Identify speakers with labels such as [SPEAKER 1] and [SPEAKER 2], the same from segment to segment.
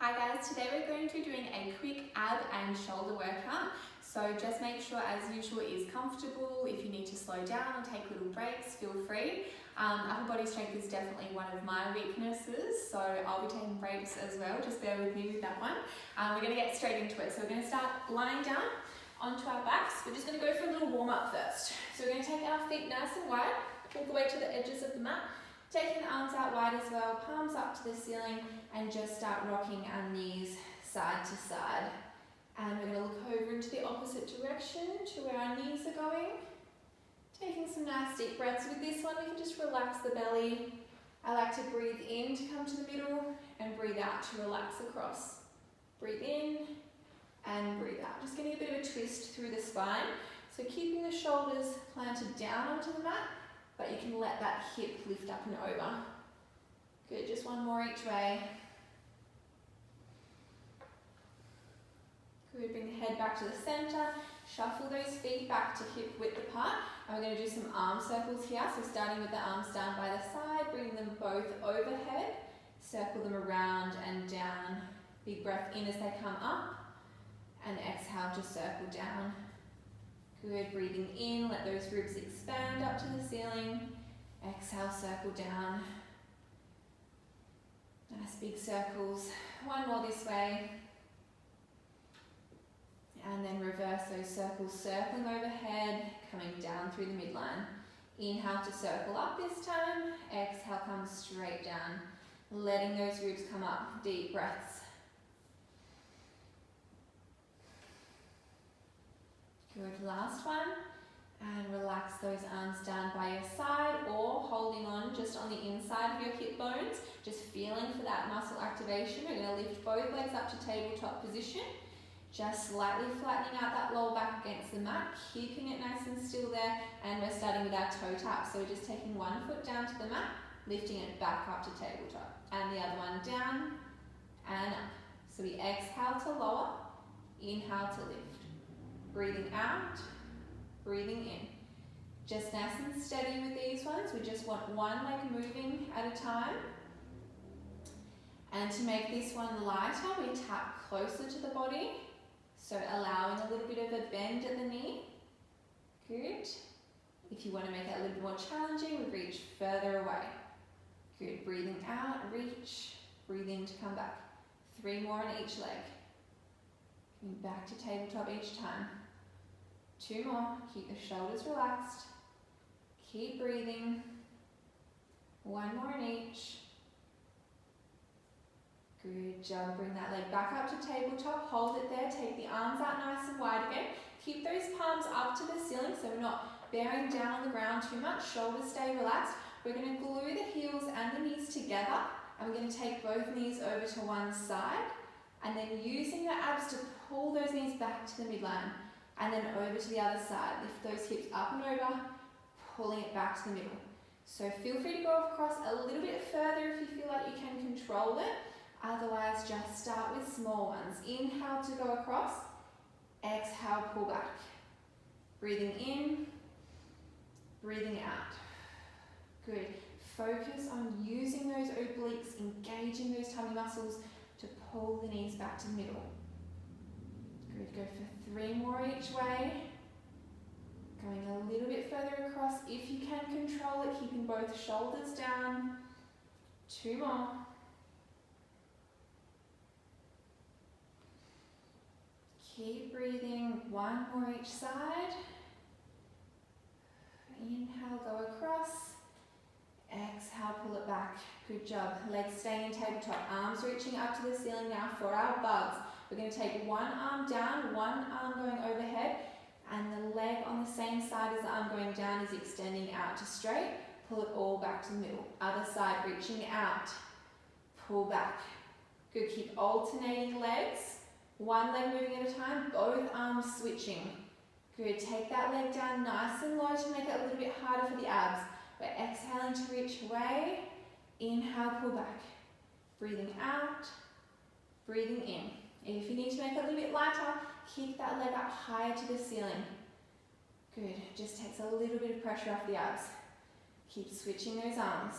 [SPEAKER 1] Hi guys, today we're going to be doing a quick ab and shoulder workout. So just make sure, as usual, it is comfortable. If you need to slow down or take little breaks, feel free. Upper body strength is definitely one of my weaknesses, so I'll be taking breaks as well. Just bear with me with that one. We're going to get straight into it. So we're going to start lying down onto our backs. We're just going to go for a little warm up first. So we're going to take our feet nice and wide, all the way to the edges of the mat. Taking the arms out wide as well, palms up to the ceiling, and just start rocking our knees side to side. And we're going to look over into the opposite direction to where our knees are going. Taking some nice deep breaths. With this one, we can just relax the belly. I like to breathe in to come to the middle and breathe out to relax across. Breathe in and breathe out. Just getting a bit of a twist through the spine. So keeping the shoulders planted down onto the mat, but you can let that hip lift up and over. Good, just one more each way. Good, bring the head back to the center. Shuffle those feet back to hip width apart. And we're going to do some arm circles here. So starting with the arms down by the side, bring them both overhead. Circle them around and down. Big breath in as they come up. And exhale to circle down. Good, breathing in, let those ribs expand up to the ceiling. Exhale, circle down. Nice big circles. One more this way. And then reverse those circles, circling overhead, coming down through the midline. Inhale to circle up this time. Exhale, come straight down. Letting those ribs come up. Deep breaths. Good, last one. And relax those arms down by your side or holding on just on the inside of your hip bones. Just feeling for that muscle activation. We're going to lift both legs up to tabletop position. Just slightly flattening out that lower back against the mat, keeping it nice and still there. And we're starting with our toe tap. So we're just taking one foot down to the mat, lifting it back up to tabletop. And the other one down and up. So we exhale to lower, inhale to lift. Breathing out, breathing in. Just nice and steady with these ones. We just want one leg moving at a time. And to make this one lighter, we tap closer to the body. So allowing a little bit of a bend at the knee. Good. If you want to make it a little bit more challenging, we reach further away. Good. Breathing out, reach. Breathe in to come back. 3 more on each leg. Coming back to tabletop each time. 2 more. Keep the shoulders relaxed. Keep breathing. 1 more in each. Good job. Bring that leg back up to tabletop. Hold it there. Take the arms out nice and wide again. Keep those palms up to the ceiling so we're not bearing down on the ground too much. Shoulders stay relaxed. We're going to glue the heels and the knees together. And we're going to take both knees over to one side. And then using your abs to pull those knees back to the midline. And then over to the other side. Lift those hips up and over, pulling it back to the middle. So feel free to go across a little bit further if you feel like you can control it. Otherwise, just start with small ones. Inhale to go across. Exhale, pull back. Breathing in, breathing out. Good. Focus on using those obliques, engaging those tummy muscles to pull the knees back to the middle. Good, go for 3 more each way. Going a little bit further across if you can control it, keeping both shoulders down. 2 more. Keep breathing, 1 more each side. Inhale, go across. Exhale, pull it back. Good job. Legs staying in tabletop. Arms reaching up to the ceiling now for our bugs. We're going to take one arm down, one arm going overhead, and the leg on the same side as the arm going down is extending out to straight. Pull it all back to the middle. Other side, reaching out. Pull back. Good. Keep alternating legs. One leg moving at a time, both arms switching. Good. Take that leg down nice and low to make it a little bit harder for the abs. We're exhaling to reach away. Inhale, pull back. Breathing out, breathing in. If you need to make it a little bit lighter, kick that leg up higher to the ceiling. Good. Just takes a little bit of pressure off the abs. Keep switching those arms.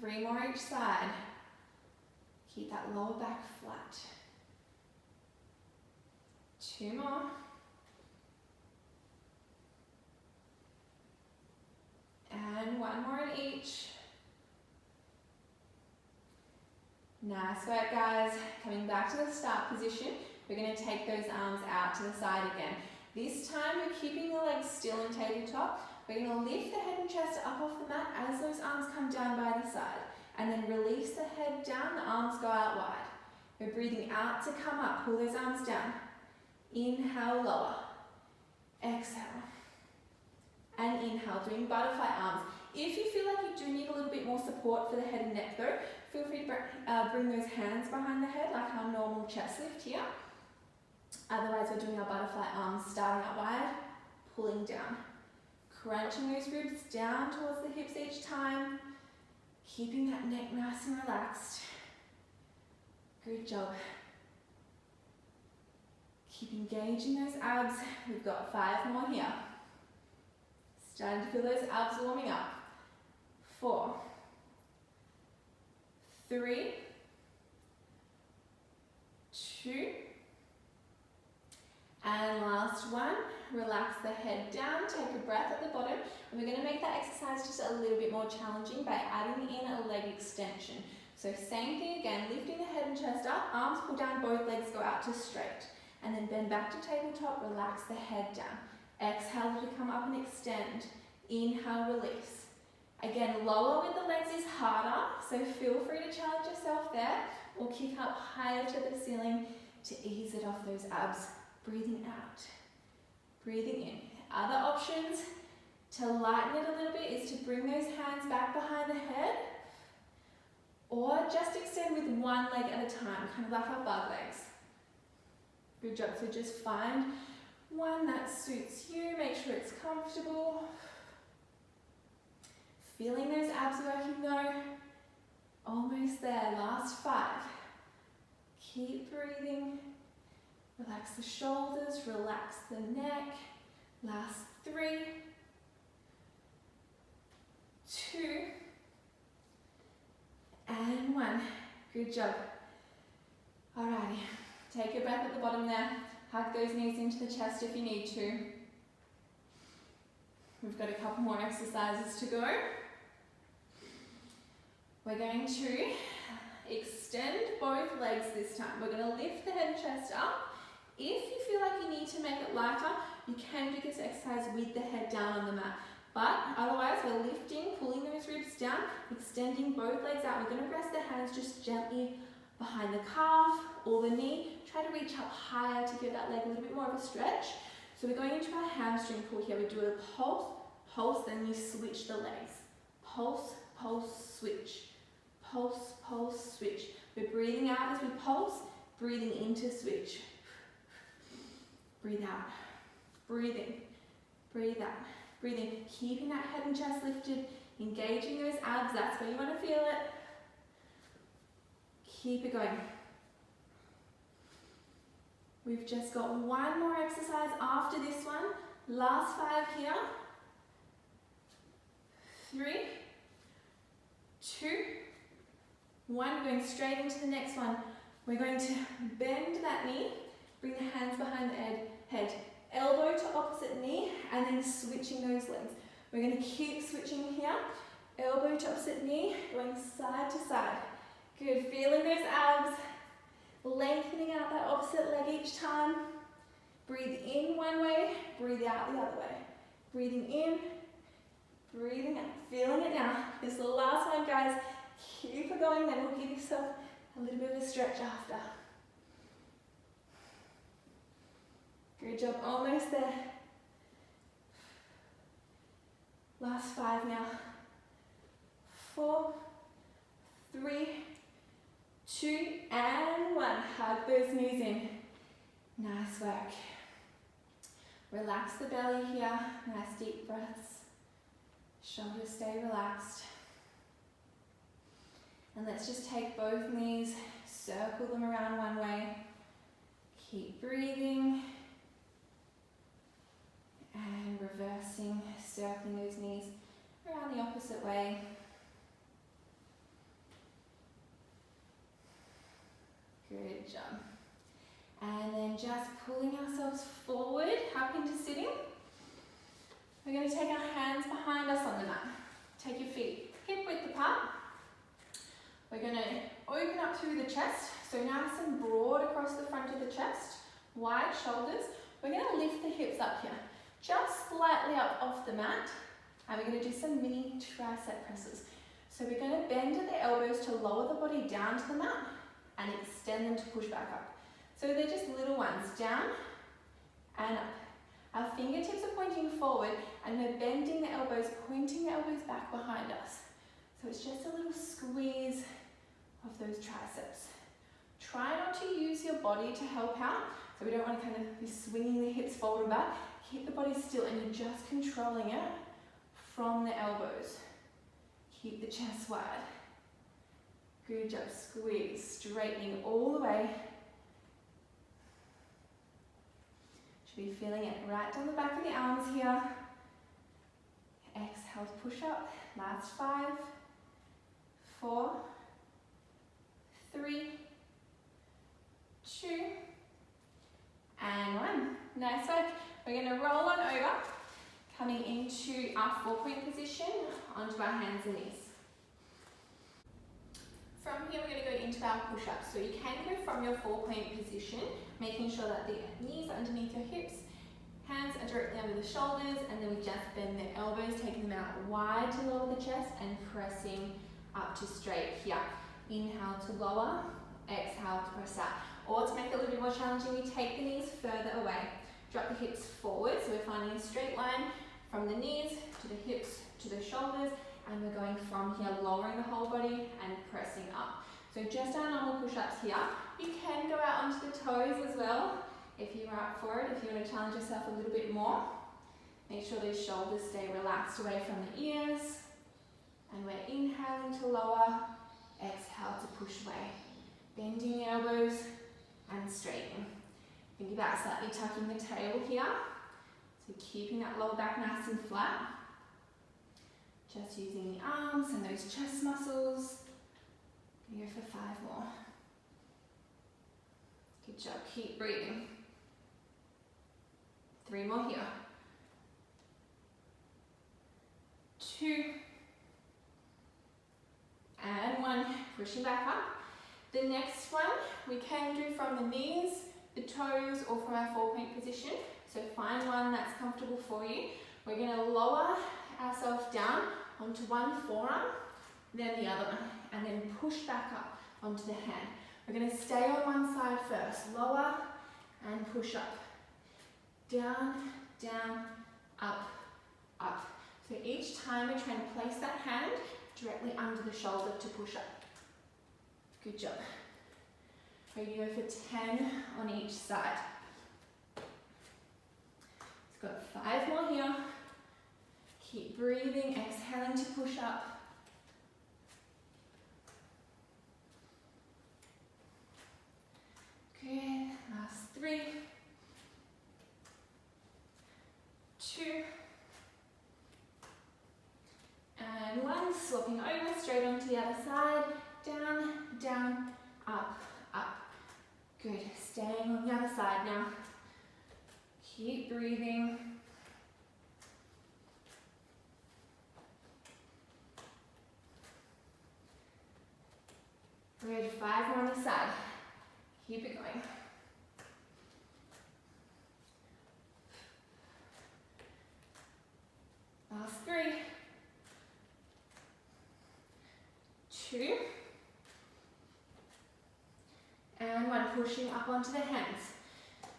[SPEAKER 1] 3 more each side. Keep that lower back flat. 2 more. And 1 more in each. Nice work, guys. Coming back to the start position, we're going to take those arms out to the side again. This time we're keeping the legs still in tabletop. We're going to lift the head and chest up off the mat as those arms come down by the side. And then release the head down, the arms go out wide. We're breathing out to come up, pull those arms down. Inhale, lower. Exhale. And inhale, doing butterfly arms. If you feel like you do need a little bit more support for the head and neck though, feel free to bring those hands behind the head like our normal chest lift here. Otherwise, we're doing our butterfly arms, starting out wide, pulling down. Crunching those ribs down towards the hips each time. Keeping that neck nice and relaxed. Good job. Keep engaging those abs. We've got 5 more here. Starting to feel those abs warming up. 4, 3, 2, and last one. Relax the head down, take a breath at the bottom, and we're going to make that exercise just a little bit more challenging by adding in a leg extension. So same thing again, lifting the head and chest up, arms pull down, both legs go out to straight. And then bend back to tabletop, relax the head down. Exhale to come up and extend. Inhale, release. Again, lower with the legs is harder, so feel free to challenge yourself there, or kick up higher to the ceiling to ease it off those abs. Breathing out. Breathing in. Other options to lighten it a little bit is to bring those hands back behind the head, or just extend with one leg at a time, kind of like our bug legs. Good job. So just find one that suits you. Make sure it's comfortable. Feeling those abs working though. Almost there. Last 5. Keep breathing. Relax the shoulders, relax the neck. Last 3, 2, and 1. Good job. Alrighty, take a breath at the bottom there. Hug those knees into the chest if you need to. We've got a couple more exercises to go. We're going to extend both legs this time. We're going to lift the head and chest up. If you feel like you need to make it lighter, you can do this exercise with the head down on the mat. But otherwise, we're lifting, pulling those ribs down, extending both legs out. We're going to rest the hands just gently behind the calf or the knee. Try to reach up higher to give that leg a little bit more of a stretch. So we're going into our hamstring pull here. We do a pulse, pulse, then you switch the legs. Pulse, pulse, switch. Pulse, pulse, switch. We're breathing out as we pulse, breathing in to switch. Breathe out. Breathe in. Breathe out. Breathe in. Keeping that head and chest lifted. Engaging those abs. That's where you want to feel it. Keep it going. We've just got one more exercise after this one. Last 5 here. 3, 2, 1. Going straight into the next one. We're going to bend that knee. Bring the hands behind the head. Elbow to opposite knee, and then switching those legs. We're going to keep switching here. Elbow to opposite knee, going side to side. Good. Feeling those abs. Lengthening out that opposite leg each time. Breathe in one way, breathe out the other way. Breathing in, breathing out. Feeling it now. This is the last one, guys. Keep it going, then we'll give yourself a little bit of a stretch after. Good job, almost there. Last 5 now. 4, 3, 2, and 1. Hug those knees in. Nice work. Relax the belly here. Nice deep breaths. Shoulders stay relaxed. And let's just take both knees, circle them around one way. Keep breathing. And reversing, circling those knees around the opposite way. Good job. And then just pulling ourselves forward, up into sitting. We're going to take our hands behind us on the mat. Take your feet hip width apart. We're going to open up through the chest, so nice and broad across the front of the chest, wide shoulders. We're going to lift the hips up here, just slightly up off the mat, and we're going to do some mini tricep presses. So we're going to bend at the elbows to lower the body down to the mat and extend them to push back up. So they're just little ones, down and up. Our fingertips are pointing forward and we're bending the elbows, pointing the elbows back behind us. So it's just a little squeeze of those triceps. Try not to use your body to help out. So we don't want to kind of be swinging the hips forward and back. Keep the body still and you're just controlling it from the elbows. Keep the chest wide. Good job, squeeze, straightening all the way. Should be feeling it right down the back of the arms here. Exhale to push up. Last 5, 4, 3, 2, and 1. Nice work. We're going to roll on over, coming into our 4-point position onto our hands and knees. From here we're going to go into our push-ups. So you can go from your 4-point position, making sure that the knees are underneath your hips, hands are directly under the shoulders, and then we just bend the elbows, taking them out wide to lower the chest and pressing up to straight here. Inhale to lower, exhale to press out. Or to make it a little bit more challenging, we take the knees further away. Drop the hips forward, so we're finding a straight line from the knees to the hips to the shoulders, and we're going from here, lowering the whole body and pressing up. So just our normal push-ups here. You can go out onto the toes as well, if you're up for it, if you want to challenge yourself a little bit more. Make sure those shoulders stay relaxed away from the ears. And we're inhaling to lower, exhale to push away. Bending the elbows and straightening. Think about slightly tucking the tail here. So keeping that lower back nice and flat. Just using the arms and those chest muscles. Go for 5 more. Good job, keep breathing. 3 more here. 2. And 1, pushing back up. The next one we can do from the knees, the toes, or from our 4-point position. So find one that's comfortable for you. We're going to lower ourselves down onto one forearm, then the other one, and then push back up onto the hand. We're going to stay on one side first, lower and push up. Down, down, up, up. So each time we're trying to place that hand directly under the shoulder to push up. Good job. We're going to go for 10 on each side. It's got 5 more here. Keep breathing, exhaling to push up. Good, last 3, 2, and 1. Swapping over, straight onto the other side. Down, down, up, up. Good, staying on the other side now. Keep breathing. Good, 5 more on the side. Keep it going. Last 3, 2, and 1. Pushing up onto the hands.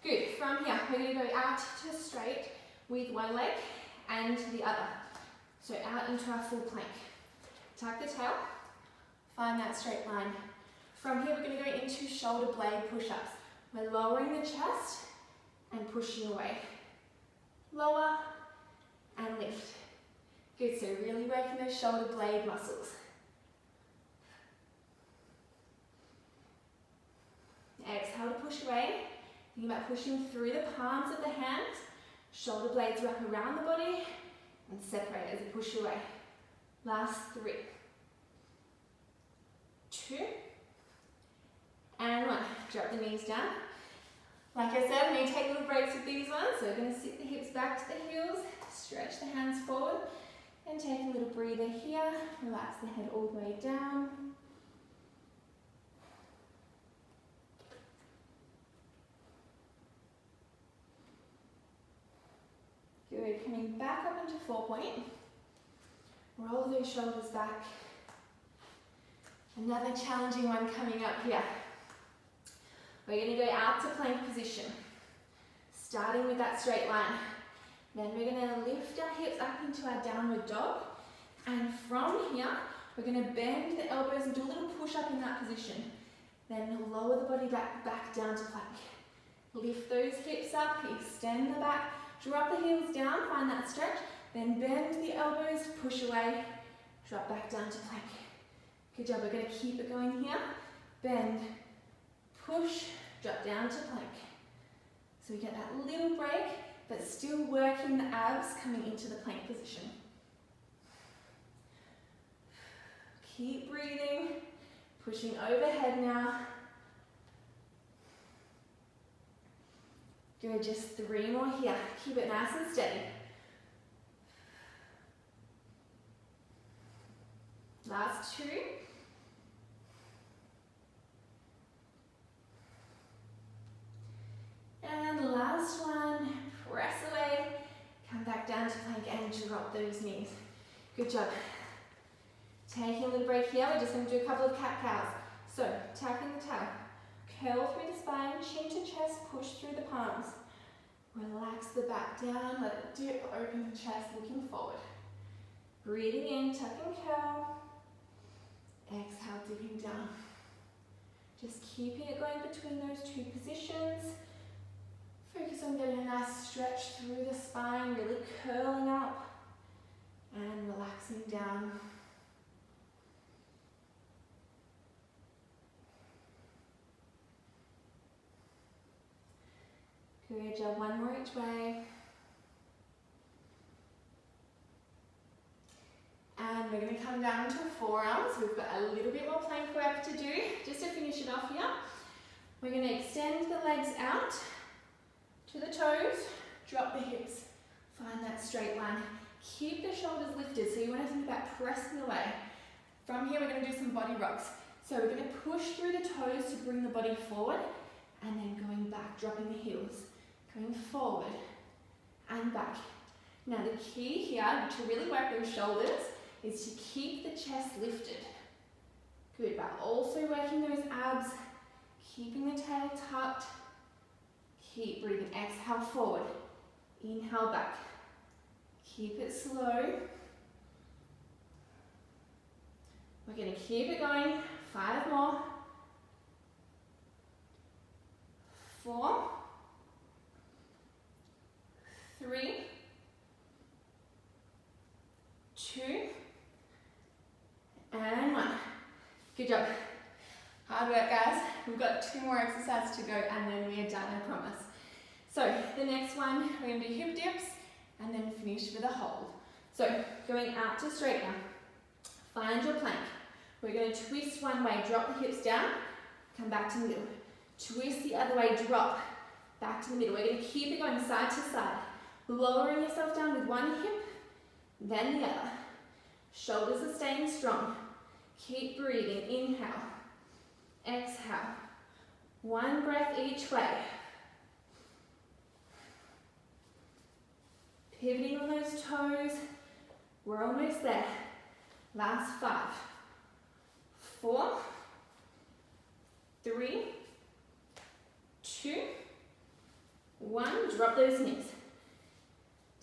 [SPEAKER 1] Good. From here, we're going to go out to straight with one leg and the other. So out into our full plank. Tuck the tail. Find that straight line. From here, we're going to go into shoulder blade push-ups. We're lowering the chest and pushing away. Lower and lift. Good, so really working those shoulder blade muscles. Exhale to push away. Think about pushing through the palms of the hands. Shoulder blades wrap around the body and separate as you push away. Last 3, 2, and 1. drop the knees down. Like I said, I'm going to take little breaks with these ones. So we're going to sit the hips back to the heels, stretch the hands forward, and take a little breather here. Relax the head all the way down. Good, coming back up into 4-point. Roll those shoulders back. Another challenging one coming up here. We're going to go out to plank position. Starting with that straight line. Then we're going to lift our hips up into our downward dog. And from here, we're going to bend the elbows and do a little push up in that position. Then lower the body back down to plank. Lift those hips up, extend the back, drop the heels down, find that stretch. Then bend the elbows, push away, drop back down to plank. Good job, we're going to keep it going here. Bend, push, drop down to plank. So we get that little break, but still working the abs coming into the plank position. Keep breathing, pushing overhead now. Good, just 3 more here. Keep it nice and steady. Last 2. And last one, press away, come back down to plank and drop those knees. Good job. Taking a little break here, we're just going to do a couple of cat-cows. So, tapping the tail, curl through the spine, chin to chest, push through the palms. Relax the back down, let it dip, open the chest, looking forward. Breathing in, tuck and curl. Exhale, dipping down. Just keeping it going between those 2 positions. Focus on getting a nice stretch through the spine, really curling up and relaxing down. Good job, 1 more each way. And we're going to come down to forearms. We've got a little bit more plank work to do. Just to finish it off here, we're going to extend the legs out to the toes, drop the hips, find that straight line. Keep the shoulders lifted, so you want to think about pressing away. From here, we're going to do some body rocks. So we're going to push through the toes to bring the body forward, and then going back, dropping the heels, going forward and back. Now the key here to really work those shoulders is to keep the chest lifted. Good, but also working those abs, keeping the tail tucked. Keep breathing, exhale forward, inhale back. Keep it slow. We're going to keep it going, 5 more. 4, 3, 2, and 1. Good job. Hard work, guys. We've got 2 more exercises to go and then we are done, I promise. So the next one, we're going to do hip dips and then finish with a hold. So going out to straight now. Find your plank. We're going to twist one way, drop the hips down, come back to the middle. Twist the other way, drop, back to the middle. We're going to keep it going side to side. Lowering yourself down with one hip, then the other. Shoulders are staying strong. Keep breathing. Inhale. Exhale. 1 breath each way. Pivoting on those toes. We're almost there. Last 5. 4, 3, 2, 1. Drop those knees.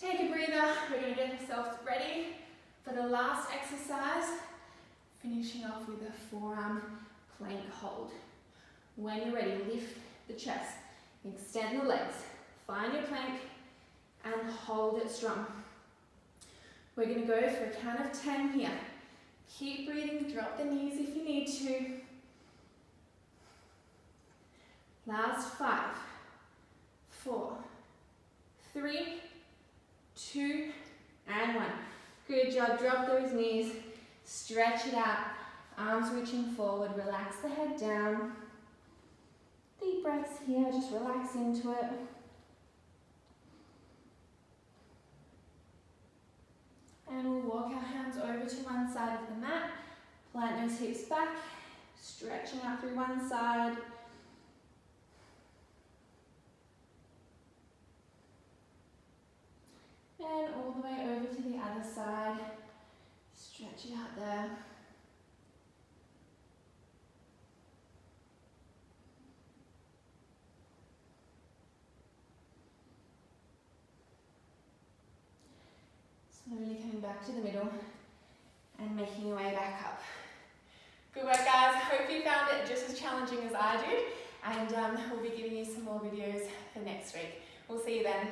[SPEAKER 1] Take a breather. We're going to get ourselves ready for the last exercise. Finishing off with a forearm plank hold. When you're ready, lift the chest. Extend the legs. Find your plank and hold it strong. We're going to go for a count of 10 here. Keep breathing. Drop the knees if you need to. Last 5, 4, 3, 2, and 1. Good job. Drop those knees. Stretch it out. Arms reaching forward. Relax the head down. breaths here, just relax into it. And we'll walk our hands over to one side of the mat, plant those hips back, stretching out through one side. And all the way over to the other side, stretch it out there. Slowly coming back to the middle and making your way back up. Good work, guys. Hope you found it just as challenging as I did, and we'll be giving you some more videos for next week. We'll see you then.